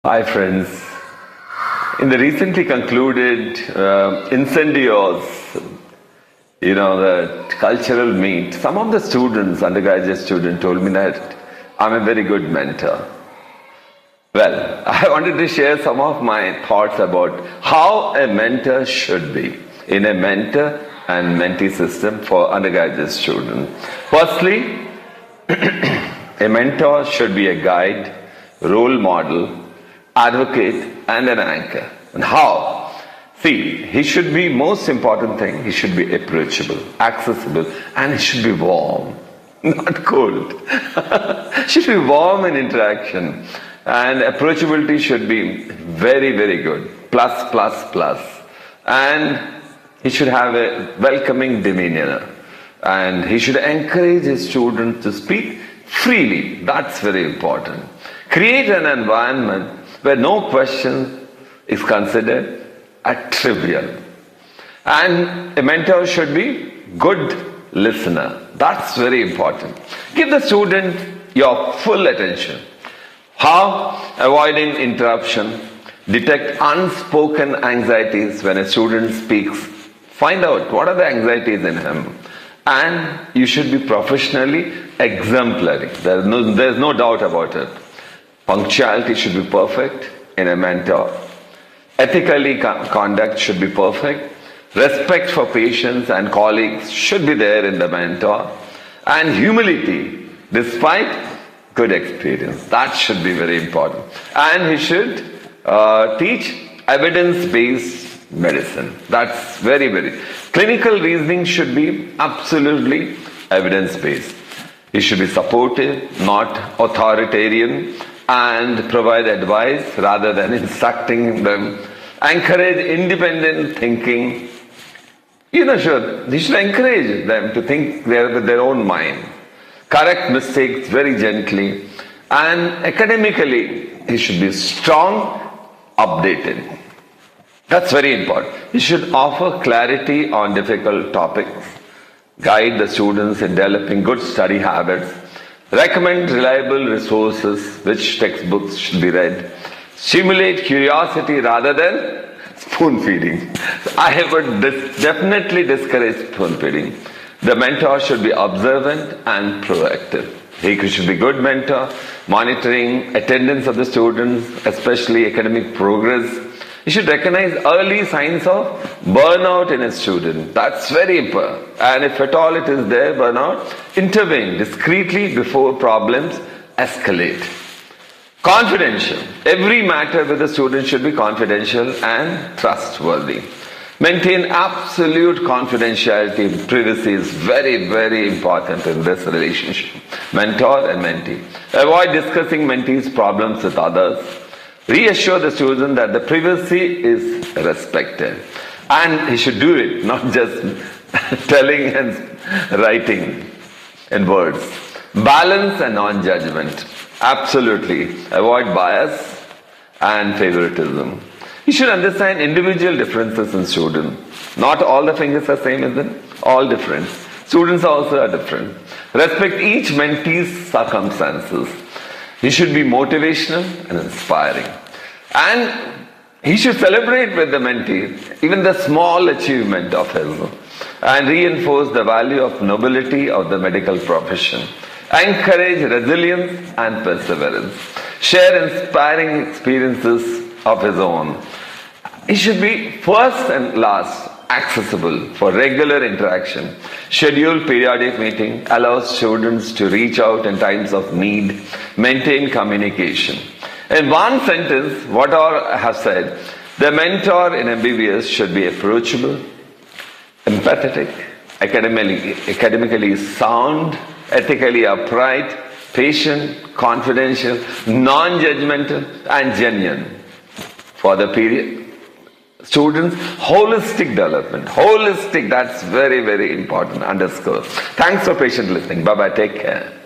Hi friends, in the recently concluded Incendios, the cultural meet, some of the students, undergraduate students, told me that I'm a very good mentor. Well, I wanted to share some of my thoughts about how a mentor should be in a mentor and mentee system for undergraduate students. Firstly, a mentor should be a guide, role model, advocate and an anchor. And how? See, he should be, most important thing, he should be approachable, accessible, and he should be warm, not cold. Should be warm in interaction. And approachability should be very, very good. Plus. And he should have a welcoming demeanor. And he should encourage his students to speak freely. That's very important. Create an environment where no question is considered a trivial. And a mentor should be good listener. That's very important. Give the student your full attention. How? Avoiding interruption. Detect unspoken anxieties when a student speaks. Find out what are the anxieties in him. And you should be professionally exemplary. There's no doubt about it. Punctuality should be perfect in a mentor. Ethically conduct should be perfect. Respect for patients and colleagues should be there in the mentor. And humility, despite good experience. That should be very important. And he should teach evidence-based medicine. That's very, very. Clinical reasoning should be absolutely evidence-based. He should be supportive, not authoritarian, and provide advice rather than instructing them. Encourage independent thinking. He should encourage them to think with their own mind. Correct mistakes very gently. And academically, he should be strong, updated. That's very important. He should offer clarity on difficult topics. Guide the students in developing good study habits. Recommend reliable resources, which textbooks should be read. Stimulate curiosity rather than spoon feeding. I would definitely discourage spoon feeding. The mentor should be observant and proactive. He should be good mentor, monitoring attendance of the students, especially academic progress. He should recognize early signs of burnout in a student. That's very important. And if at all it is there, burnout, intervene discreetly before problems escalate. Confidential. Every matter with the student should be confidential and trustworthy. Maintain absolute confidentiality. Privacy is very, very important in this relationship. Mentor and mentee. Avoid discussing mentee's problems with others. Reassure the student that the privacy is respected. And he should do it, not just telling and writing in words. Balance and non-judgment. Absolutely. Avoid bias and favoritism. You should understand individual differences in students. Not all the fingers are same, isn't it? All different. Students also are different. Respect each mentee's circumstances. He should be motivational and inspiring. And he should celebrate with the mentee even the small achievement of his and reinforce the value of nobility of the medical profession. Encourage resilience and perseverance. Share inspiring experiences of his own. He should be first and last accessible for regular interaction. Schedule periodic meeting. Allow students to reach out in times of need. Maintain communication. In one sentence, what I have said, the mentor in MBBS should be approachable, empathetic, academically sound, ethically upright, patient, confidential, non-judgmental, and genuine. For the period, students, holistic development. Holistic, that's very, very important. Underscore. Thanks for patient listening. Bye-bye. Take care.